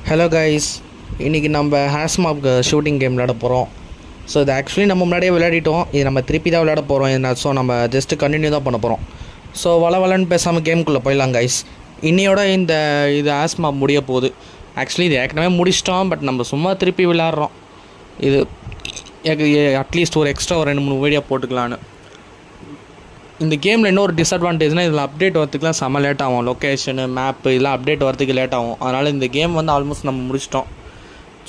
Hello guys, இன்றைக்கி நம்ம ஹேஸ்மாப் shooting game விளையாட போகிறோம். ஸோ இது ஆக்சுவலி நம்ம முன்னாடியே விளையாடிட்டோம். இது நம்ம திருப்பி தான் விளையாட போகிறோம். ஸோ நம்ம ஜஸ்ட்டு கண்டினியூ தான் பண்ண போகிறோம். ஸோ வளன்னு பேசாமல் கேமுக்குள்ளே போயிடலாம் கைஸ். இன்னையோட இது ஹேஸ்மாப் முடிய போகுது. ஆக்சுவலி இது ஏற்கனவே முடிச்சிட்டோம், பட் நம்ம சும்மா திருப்பி விளையாடுறோம். இது அட்லீஸ்ட் ஒரு எக்ஸ்ட்ரா ஒரு 2-3 வீடியோ போட்டுக்கலான்னு. இந்த கேமில் இன்னொரு டிஸ்அட்வான்டேஜ்னால் இதில் அப்டேட் வரத்துக்குலாம் செம்ம லேட் ஆகும். லொக்கேஷனு, மேப்பு இதெல்லாம் அப்டேட் வரத்துக்கு லேட் ஆகும். அதனால் இந்த கேம் ஆல்மோஸ்ட் நம்ம முடிச்சிட்டோம்.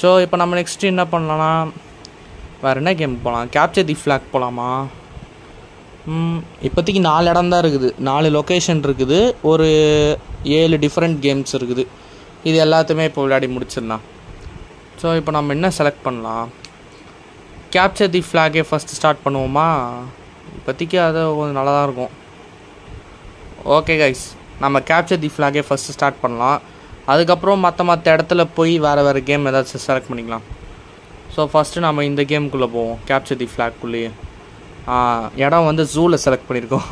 ஸோ இப்போ நம்ம நெக்ஸ்ட்டு என்ன பண்ணலாம்னா, வேறு என்ன கேம் போகலாம்? கேப்சர் தி ஃப்ளாக் போகலாமா? இப்போதைக்கு 4 இடம் தான் இருக்குது, 4 லொக்கேஷன் இருக்குது, ஒரு 7 டிஃப்ரெண்ட் கேம்ஸ் இருக்குது. இது எல்லாத்தையுமே இப்போ விளையாடி முடிச்சிடலாம். ஸோ இப்போ நம்ம என்ன செலக்ட் பண்ணலாம்? கேப்சர் தி ஃப்ளாகே ஃபஸ்ட்டு ஸ்டார்ட் பண்ணுவோமா? இப்போதைக்கு அது கொஞ்சம் நல்லா தான் இருக்கும். ஓகே கைஸ், நம்ம கேப்சர் தி ஃப்ளாகே ஃபஸ்ட்டு ஸ்டார்ட் பண்ணலாம். அதுக்கப்புறம் மற்ற இடத்துல போய் வேறு கேம் ஏதாச்சும் செலக்ட் பண்ணிக்கலாம். ஸோ ஃபஸ்ட்டு நம்ம இந்த கேமுக்குள்ளே போவோம். கேப்சர் தி ஃப்ளாக்குள்ளேயே இடம் ஜூவில் செலக்ட் பண்ணியிருக்கோம்.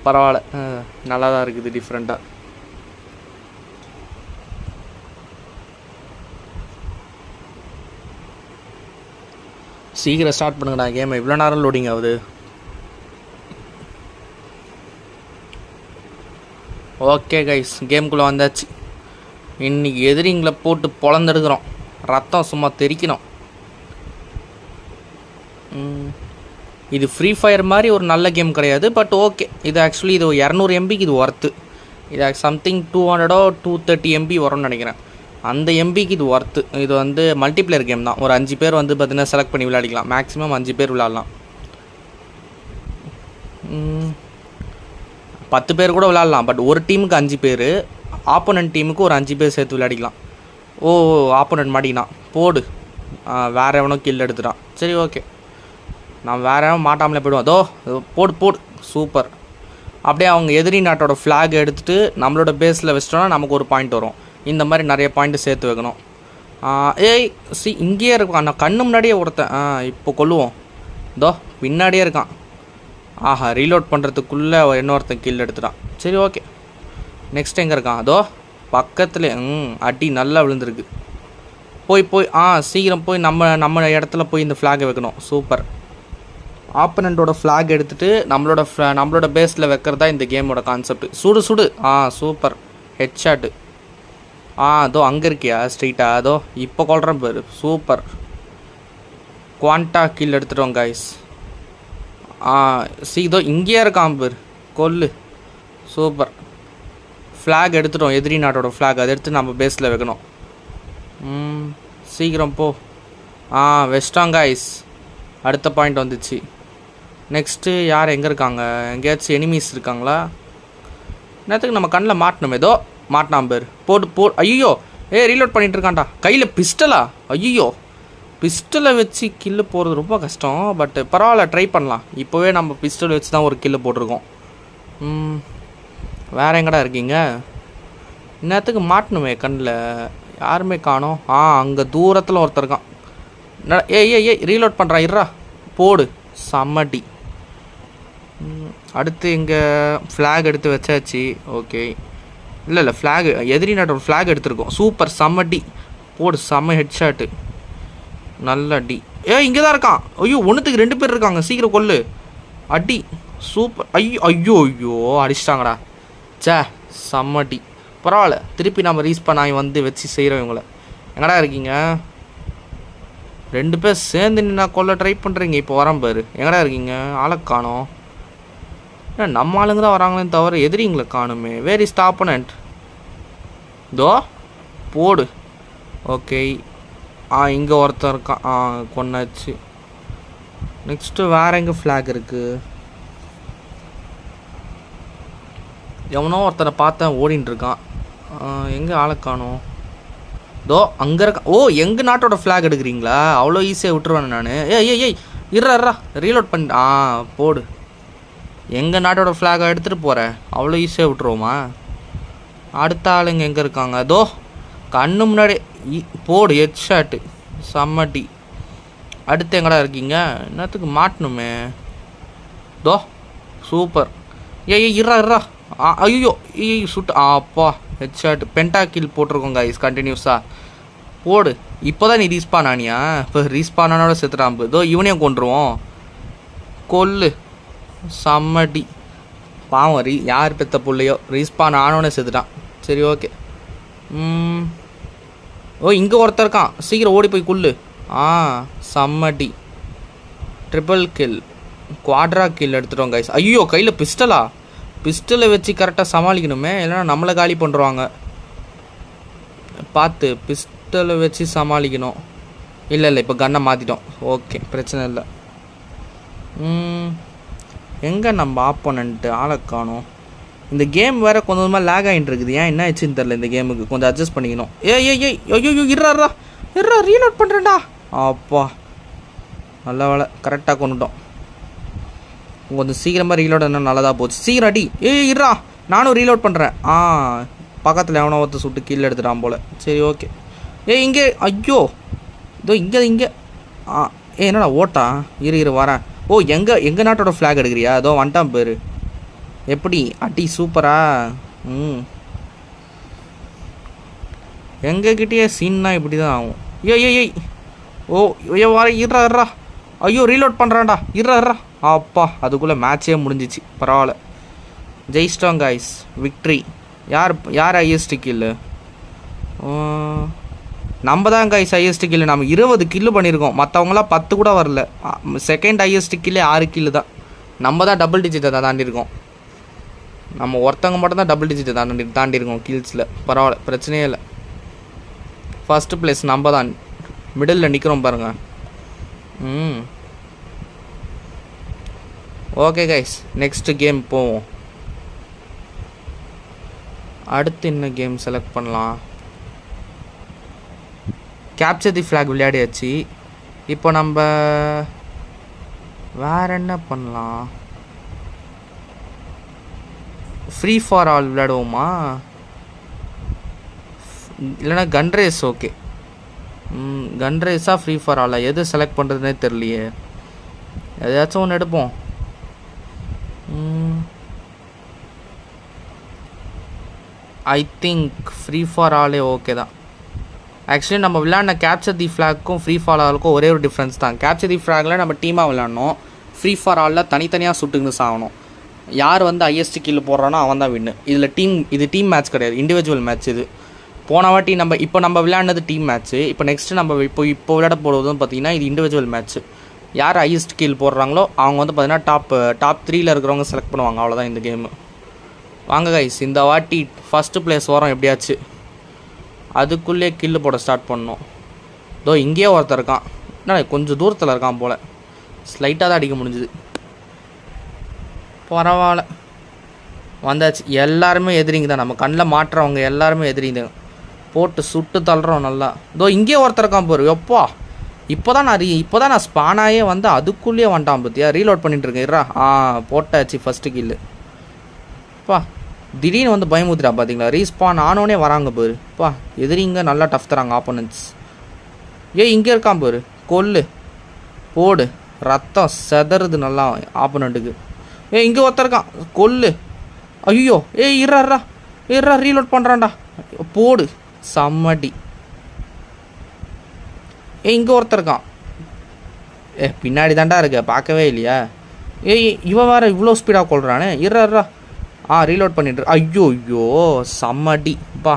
பரவாயில்ல, நல்லா தான் இருக்குது, டிஃப்ரெண்ட்டாக. சீக்கிரம் ஸ்டார்ட் பண்ணுங்கடா கேமை, இவ்வளோ நேரம் லோடிங் ஆகுது. ஓகே கைஸ், கேமுக்குள்ளே வந்தாச்சு. இன்றைக்கி எதிரிங்களை போட்டு பொழந்தெடுக்கிறோம். ரத்தம் சும்மா தெரிக்கணும். இது ஃப்ரீ ஃபயர் மாதிரி ஒரு நல்ல கேம் கிடையாது, பட் ஓகே. இது ஆக்சுவலி இது 200 MBக்கு இது ஒர்த்து. இது சம்திங் 200 or 230 MB வரும்னு நினைக்கிறேன். அந்த MBக்கு இது ஒர்த்து. இது மல்டிப்ளேயர் கேம் தான். ஒரு 5 பேர் பார்த்தீங்கன்னா செலக்ட் பண்ணி விளையாடிக்கலாம். மேக்ஸிமம் 5 பேர் விளையாடலாம். 10 பேர் கூட விளையாடலாம், பட் ஒரு டீமுக்கு 5 பேர், ஆப்போனன்ட் டீமுக்கு ஒரு 5 பேர் சேர்த்து விளையாடிக்கலாம். ஓ, ஆப்போனன்ட் மாட்டிக்கினான், போடு. வேறு எவனோ கில் எடுத்துட்டான். சரி, ஓகே, நான் வேறு எவன் மாட்டாமலே போய்டுவோம். அதோ போடு, சூப்பர். அப்படியே அவங்க எதிரி நாட்டோட ஃப்ளாக் எடுத்துகிட்டு நம்மளோட பேஸில் வச்சிட்டோன்னா நமக்கு ஒரு பாயிண்ட் வரும். இந்த மாதிரி நிறைய பாயிண்ட்டு சேர்த்து வைக்கணும். இங்கேயே இருக்கான், நான் கண்ணு முன்னாடியே ஒருத்தன். இப்போ கொல்லுவோம். இதோ பின்னாடியே இருக்கான். ஆஹா, ரீலோட் பண்ணுறதுக்குள்ளே இன்னொருத்தன் கில் எடுத்துட்டான். சரி, ஓகே. நெக்ஸ்ட் எங்கே இருக்கான்? அதோ பக்கத்தில். அடி நல்லா விழுந்துருக்கு. போய் சீக்கிரம் போய் நம்ம இடத்துல போய் இந்த ஃப்ளாகை வைக்கணும். சூப்பர். ஆப்பனண்ட்டோட ஃப்ளாக் எடுத்துகிட்டு நம்மளோட பேஸில் வைக்கிறதா இந்த கேமோட கான்செப்ட். சுடு. சூப்பர். ஹெட்ஷாட்டு. அதோ அங்கே இருக்கியா ஸ்ட்ரெயிட்டா? அதோ இப்போ கொள்கிறேன் பேர். சூப்பர். குவான்டா கில் எடுத்துட்டோம் கைஸ். இதோ இங்கேயே இருக்கான் பேர், கொல்லு. சூப்பர். ஃப்ளாக் எடுத்துட்டோம், எதிரி நாட்டோட ஃப்ளாக். அதை எடுத்து நம்ம பேஸில் வைக்கணும். சீக்கிரம் போ. வெஸ்டாங் கைஸ். அடுத்த பாயிண்ட் வந்துச்சு. நெக்ஸ்ட்டு யார் எங்கே இருக்காங்க? எங்கேயாச்சும் எனிமீஸ் இருக்காங்களா? நேரத்துக்கு நம்ம கண்ணில் மாட்டணும். ஏதோ மாட்டினான் பேர். போடு. ஐயோ, ரீலோட் பண்ணிகிட்டு இருக்கான்டா. கையில் பிஸ்டலா? ஐயோ, பிஸ்டலை வச்சு கில்லு போகிறது ரொம்ப கஷ்டம், பட் பரவாயில்ல, ட்ரை பண்ணலாம். இப்போவே நம்ம பிஸ்டல் வச்சு தான் ஒரு கில்லு போட்டிருக்கோம். வேறு எங்கடா இருக்கீங்க? இன்னத்துக்கு மாட்டணுமே கண்ணில். யாருமே காணோம். அங்கே தூரத்தில் ஒருத்தர் இருக்கான். ஏய் ரீலோட் பண்ணுறான், இருறா. போடு, செம்மடி. அடுத்து இங்கே ஃப்ளாக் எடுத்து வச்சாச்சு. ஓகே, இல்லை ஃப்ளாக் எதிரி நாட்டோட ஃப்ளாக் எடுத்துருக்கோம். சூப்பர், செம்மடி. போடு, செம்ம ஹெட்ஷாட்டு. நல்ல அடி. இங்கே தான் இருக்கான். ஐயோ, ஒன்றுத்துக்கு 2 பேர் இருக்காங்க. சீக்கிரம் கொல்லு. அடி. சூப்பர். ஐயோ அடிச்சிட்டாங்கடா. செம்மடி. பரவாயில்ல, திருப்பி நம்ம ரீஸ்பான் ஆகி வச்சு செய்கிறோம் இவங்கள. எங்கடா இருக்கீங்க? 2 பேர் சேர்ந்து நின்னா கொல்ல ட்ரை பண்ணுறீங்க. இப்போ வரேன் பாரு. எங்கடா இருக்கீங்க? ஆளை காணோம். நம்ம ஆளுங்க தான் வராங்களேன்னு தவிர எதிரிங்களை காணுமே. Where is the opponent? இதோ போடு. ஓகே, இங்கே ஒருத்தன் இருக்கான். கொன்னாச்சு. நெக்ஸ்ட்டு வேறு எங்கே ஃப்ளாக் இருக்குது? எவனோ ஒருத்தனை பார்த்தேன் ஓடின்னு இருக்கான். எங்கே ஆளை காணோம்? இதோ அங்கே இருக்கான். ஓ, எங்கள் நாட்டோட ஃப்ளாக் எடுக்கிறீங்களா? அவ்வளோ ஈஸியாக விட்டுருவேன் நான். ஏய் இருறா ரீலோட் பண்ணி. போடு. எங்கள் நாட்டோட ஃப்ளாகை எடுத்துகிட்டு போகிறேன். அவ்வளோ ஈஸியாக விட்டுருவோமா? அடுத்த ஆளுங்க எங்கே இருக்காங்க? அதோ கண்ணு முன்னாடி. போடு, ஹெட்ஷாட்டு. செம்மடி. அடுத்து எங்கடா இருக்கீங்க? என்னத்துக்கு மாட்டணுமே. தோ சூப்பர். இருறா. ஐயோ சுட்டு. அப்பா ஹெட்ஷாட். பென்டா கில் போட்டிருக்கோம் கைஸ் கண்டினியூஸாக. போடு. இப்போ தான் நீ ரீஸ்பான் ஆனியா? இப்போ ரீஸ்பான் ஆனோட செத்துட்டான். இதோ இவனையும் கொண்டுருவோம். கொல்லு. செம்மடி. பாவம் யார் பெற்ற பிள்ளையோ ரீஸ்பான் ஆனோடனே செத்துட்டான். சரி ஓகே. ஓ இங்கே ஒருத்தர் இருக்கான். சீக்கிரம் ஓடி போய் கொல்லு. செம்மடி. ட்ரிபிள் கில், குவாட்ரா கில் எடுத்துட்டோம் கைஸ். ஐயோ கையில் பிஸ்டலா? பிஸ்டலை வச்சு கரெக்டாக சமாளிக்கணுமே, இல்லைன்னா நம்மளை காலி பண்ணுறாங்க. பார்த்து பிஸ்டலை வச்சு சமாளிக்கணும். இல்லை இப்போ கன்னை மாற்றிட்டோம். ஓகே பிரச்சனை இல்லை. எங்கே நம்ம ஆப்போனன்ட்டு ஆளை காணோம். இந்த கேம் வேறு கொஞ்சமாக லேக் ஆகிட்டு இருக்குது. ஏன் என்ன ஆச்சுன்னு தெரில. இந்த கேமுக்கு கொஞ்சம் அட்ஜஸ்ட் பண்ணிக்கணும். ஐயோ இருறா ரீலோட் பண்ணுறேன்டா. அப்பா நல்ல வேலை கரெக்டாக கொண்டுட்டோம். கொஞ்சம் சீக்கிரமாக ரீலோட் என்ன நல்லதாக போச்சு. சீக்கிரம் அடி. இருறா நானும் ரீலோட் பண்ணுறேன். பக்கத்தில் எவனோ ஒருத்தர் சுட்டு கீழே எடுத்துட்டான் போல். சரி ஓகே. இங்கே ஐயோ இதோ இங்கே என்னடா ஓட்டா? இரு வரேன். ஓ எங்கள் நாட்டோட ஃப்ளாக் எடுக்கிறியா? அதோ வந்துட்டான் பேர். எப்படி அடி சூப்பரா? எங்ககிட்டயே சீன்னா இப்படி தான் ஆகும். ஓ வர இருறா. ஐயோ ரீலோட் பண்ணுறான்டா. இருறா. அப்பா அதுக்குள்ளே மேட்சே முடிஞ்சிச்சு. பரவாயில்ல ஜெயிச்சிட்டோம் கைஸ். விக்ட்ரி. யார் ஹையஸ்ட் கில்லு? நம்ம தான் கைஸ் ஹையஸ்ட் கில்லு. நம்ம 20 கில்லு பண்ணியிருக்கோம். மற்றவங்களாம் 10 கூட வரல. செகண்ட் ஹையஸ்ட் கில்லே 6 கில்லு தான். நம்ம தான் டபுள் டிஜிட்டை தான் தாண்டியிருக்கோம். நம்ம ஒருத்தவங்க மட்டும் தான் டபுள் டிஜிட்டை தாண்டியிருக்கோம் கில்ஸில். பரவாயில்ல பிரச்சனையே இல்லை. ஃபஸ்ட்டு பிளேஸ் நம்ம தான். மிடில் நிற்கிறோம் பாருங்க. ஓகே கைஸ் நெக்ஸ்ட் கேம் போவோம். அடுத்து என்ன கேம் செலக்ட் பண்ணலாம்? கேப்சர் தி ஃப்ளாக் விளையாடியாச்சு. இப்போ நம்ம வேற என்ன பண்ணலாம்? ஃப்ரீ ஃபார் ஆல் விளையாடுவோமா? இல்லைனா கன் ரேஸ். ஓகே கன் ரேஸாக ஃப்ரீ ஃபார் ஆலா? எது செலக்ட் பண்ணுறதுனே தெரியலையே. எதாச்சும் ஒன்று எடுப்போம். ஐ திங்க் ஃப்ரீ ஃபார் ஆலே ஓகே தான். ஆக்சுவலி நம்ம விளையாடின கேப்சர் தி ஃப்ளாக்கும் ஃப்ரீ ஃபார் ஆலுக்கும் ஒரே ஒரு டிஃப்ரென்ஸ் தான். கேப்சர் தி ஃப்ளாகில் நம்ம டீமாக விளையாடணும். ஃப்ரீ ஃபார் ஆலில் தனித்தனியாக சுட்டுக்கின்னு சாகணும். யார் ஹையஸ்ட் கில் போடுறானோ அவன் தான் வின்னு. இது டீம் மேட்ச் கிடையாது, இண்டிவிஜுவல் மேட்ச். இது போன வாட்டி நம்ம விளையாடினது டீம் மேட்ச்சு. இப்போ நெக்ஸ்ட்டு நம்ம இப்போ விளையாட போடுவதும் பார்த்தீங்கன்னா இது இண்டிவிஜுவல் மேட்ச்சு. யார் ஹையஸ்ட் கில் போடுறாங்களோ அவங்க பார்த்தீங்கன்னா டாப் 3ல் இருக்கிறவங்க செலக்ட் பண்ணுவாங்க. அவ்வளோதான் இந்த கேமு. வாங்க கைஸ் இந்த வாட்டி ஃபஸ்ட்டு பிளேஸ் வரோம் எப்படியாச்சு. அதுக்குள்ளே கில்லு போட ஸ்டார்ட் பண்ணோம். இதோ இங்கேயே ஒருத்தர் இருக்கான். என்ன கொஞ்சம் தூரத்தில் இருக்கான் போல். ஸ்லைட்டாக தான் அடிக்க முடிஞ்சுது. பரவாயில்ல வந்தாச்சு. எல்லாருமே எதிரிங்க தான். நம்ம கண்ணில் மாட்டுறவங்க எல்லாருமே எதிரிங்க. போட்டு சுட்டு தள்ளுறோம் நல்லா. இதோ இங்கே ஒருத்தர் இருக்கான் போரு. எப்பா இப்போ தான் நான் ஸ்பானாயே அதுக்குள்ளேயே வந்துட்டான் பார்த்தியா. ரீலோட் பண்ணிட்டு இருக்கேன். இருறா. போட்டாச்சு ஃபஸ்ட்டு கில்லு. பா திடீர்னு பயமுத்துட்டா பார்த்தீங்களா. ரீஸ்பான் ஆனோடனே வராங்க பாரு. பா எதிரிங்க நல்லா டஃப் தராங்க ஆப்போனன்ட்ஸ். இங்கே இருக்கான் பாரு. கொல்லு போடு. ரத்தம் செதறுது நல்லா ஆப்போனண்ட்டுக்கு. இங்கே ஒருத்தர் இருக்கான். கொல்லு. ஐயோ இருறா ரீலோட் பண்ணுறான்டா. போடு செம்மடி. இங்கே ஒருத்தர் இருக்கான். பின்னாடி தாண்டா இருக்க பார்க்கவே இல்லையா. இவன் வேறு இவ்வளோ ஸ்பீடாக கொள்றானே. இருறா ரீலோட் பண்ணிட்டு. ஐயோ செம்மடி. பா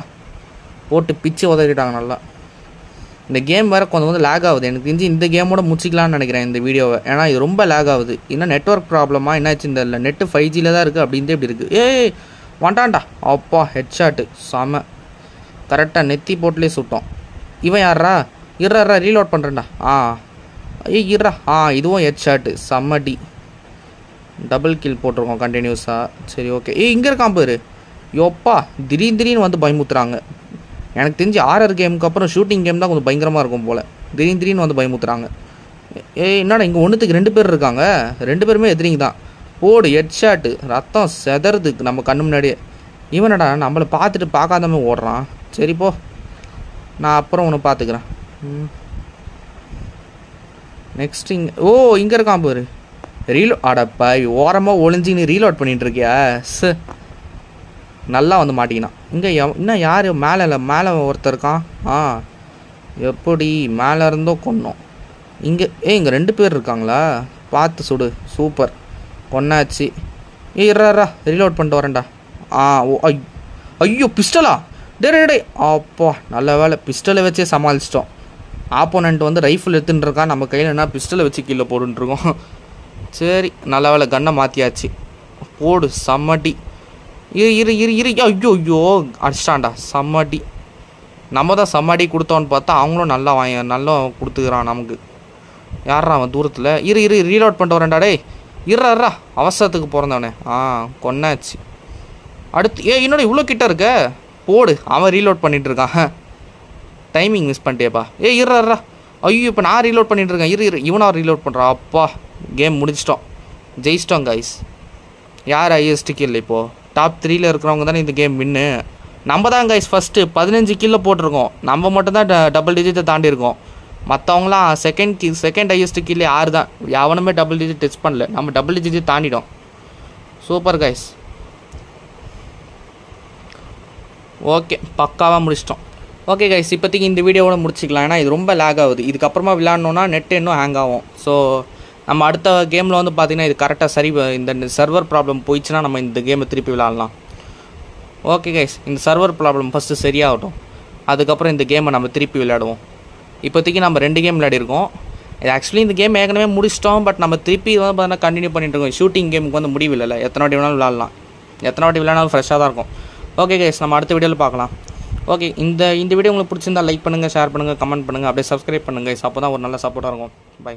போட்டு பிச்சு உதவிட்டாங்க நல்லா. இந்த கேம் வேறு கொஞ்சம் லேக் ஆகுது. எனக்கு தெரிஞ்சு இந்த கேமோட முடிச்சிக்கலான்னு நினைக்கிறேன் இந்த வீடியோவை. ஏன்னா இது ரொம்ப லேக் ஆகுது. இன்னும் நெட்ஒர்க் ப்ராப்ளமா என்னாச்சு இந்த இல்லை. நெட்டு 5Gயில் தான் இருக்குது அப்படின்ட்டு இப்படி இருக்குது. வந்துட்டான்டா. அப்பா ஹெட்ஷாட்டு செம்ம. கரெக்டாக நெத்தி போட்டுலேயே சுட்டோம். இவன் யாரா? இருறா ரீலோட் பண்ணுறேன்டா. இருறா. இதுவும் ஹெட்ஷாட்டு செம்மடி. டபுள் கில் போட்டிருக்கோம் கண்டினியூஸாக. சரி ஓகே. இங்கே இருக்கான் பாரு. யோப்பா திடீர்னு பயமுத்துறாங்க. எனக்கு தெரிஞ்சு ஆர்ஆர் கேமுக்கு அப்புறம் ஷூட்டிங் கேம் தான் கொஞ்சம் பயங்கரமாக இருக்கும் போல். திடீர்னு பயமுத்துறாங்க. என்னடா இங்கே ஒன்றுத்துக்கு 2 பேர் இருக்காங்க. 2 பேருமே எதிரிங்க தான். போடு ஹெட்ஷாட்டு. ரத்தம் செதறுது நம்ம கண்ணு முன்னாடியே. இவனடா நம்மளை பார்த்துட்டு பார்க்காதமே ஓடுறான். சரி போ நான் அப்புறம் ஒன்று பார்த்துக்கிறேன். நெக்ஸ்ட் இங்கே இருக்கான் பாரு. அடப்பா ஓரமாக ஒளிஞ்சின்னு ரீலோட் பண்ணிட்டு இருக்கியா. நல்லா மாட்டிக்கினான். இங்கே இன்னும் யார் மேலே ஒருத்தர் இருக்கான். எப்படி மேலே இருந்தும் கொன்னோம். இங்கே இங்கே 2 பேர் இருக்காங்களா? பார்த்து சுடு. சூப்பர், கொன்னாச்சு. இருறா ரீலோட் பண்ணிட்டு வரேன்டா. ஓ ஐயோ பிஸ்டலா? டே அப்பா நல்ல வேலை, பிஸ்டலை வச்சே சமாளிச்சிட்டோம். ஆப்போனண்ட் வந்து ரைஃபிள் எடுத்துன்னு இருக்கான், நம்ம கையில் என்ன பிஸ்டலை வச்சு கீழே போட்டுருக்கோம். சரி நல்ல வேலை, கன்னை மாற்றியாச்சு. போடு சம்மட்டி. இரு ஐயோ அடிச்சிட்டான்டா சம்மட்டி. நம்ம தான் சம்மாடி கொடுத்தோன்னு பார்த்தா அவங்களும் நல்லா கொடுத்துக்கிறான் நமக்கு. யாரா அவன் தூரத்தில்? இரு ரீலோட் பண்ணிட்டு வரேன்டா. டே இருறா அவசரத்துக்கு பிறந்தவனே. கொன்னாச்சு. அடுத்து இன்னொன்று இவ்வளோ கிட்ட இருக்க. போடு, அவன் ரீலோட் பண்ணிகிட்டு இருக்கான். டைமிங் மிஸ் பண்ணிட்டேப்பா. இருறா. ஐயோ இப்போ நான் ரீலோட் பண்ணிகிட்டு இருக்கேன். இரு இவனா ரீலோட் பண்ணுறான். அப்பா கேம் முடிச்சிட்டோம், ஜெயிச்சிட்டோம் கைஸ். யார் ஹையஸ்ட் கில்? இப்போது டாப் 3ல் இருக்கிறவங்க தானே இந்த கேம் வின்னு. நம்ம தான் கைஸ் ஃபஸ்ட்டு 15 கில்ல போட்டிருக்கோம். நம்ம மட்டும்தான் டபுள் டிஜிட்டை தாண்டியிருக்கோம். மற்றவங்களாம் செகண்ட் ஹையஸ்ட் கில்லே 6 தான். எவனுமே டபுள் டிஜிட் டச் பண்ணல. நம்ம டபுள் டிஜிட் தாண்டிட்டோம். Super guys. ஓகே பக்காவாக முடிச்சிட்டோம். ஓகே கைஸ், இப்போதைக்கு இந்த வீடியோவோட முடிச்சிக்கலாம். ஏன்னா இது ரொம்ப லேக் ஆகுது. இதுக்கப்புறமா விளாட்ணுன்னா நெட் இன்னும் ஹேங் ஆகும். ஸோ நம்ம அடுத்த கேமில் வந்து பார்த்திங்கன்னா இது கரெக்டாக இந்த சர்வர் ப்ராப்ளம் போயிடுச்சுன்னா நம்ம இந்த கேமை திருப்பி விளாட்லாம். ஓகே கைஸ், இந்த சர்வர் ப்ராப்ளம் ஃபஸ்ட்டு சரியாகட்டும், அதுக்கப்புறம் இந்த கேமை நம்ம திருப்பி விளையாடுவோம். இப்போதைக்கு நம்ம 2 கேம் விளையாடிருக்கோம். இது ஆக்சுவலி இந்த கேம் ஏற்கனவே முடிச்சிட்டோம். பட் நம்ம திருப்பி வந்து பார்த்தீங்கன்னா கண்டினியூ பண்ணிட்டு இருக்கோம். ஷூட்டிங் கேமுக்கு வந்து முடிவு இல்லை, எத்தனை வாட்டி வேணாலும் விளாட்லாம். எத்தனை வாட்டி விளையாடாலும் ஃப்ரெஷ்ஷாக தான் இருக்கும். ஓகே கைஸ், நம்ம அடுத்த வீடியோவில் பார்க்கலாம். ஓகே, இந்த வீடியோ உங்களுக்கு பிடிச்சிருந்தா லைக் பண்ணுங்கள், ஷேர் பண்ணுங்கள், கமெண்ட் பண்ணுங்கள், அப்படியே சப்ஸ்கிரைப் பண்ணுங்கள் கைஸ். அப்போ தான் ஒரு நல்ல சப்போர்ட்டாக இருக்கும். பை.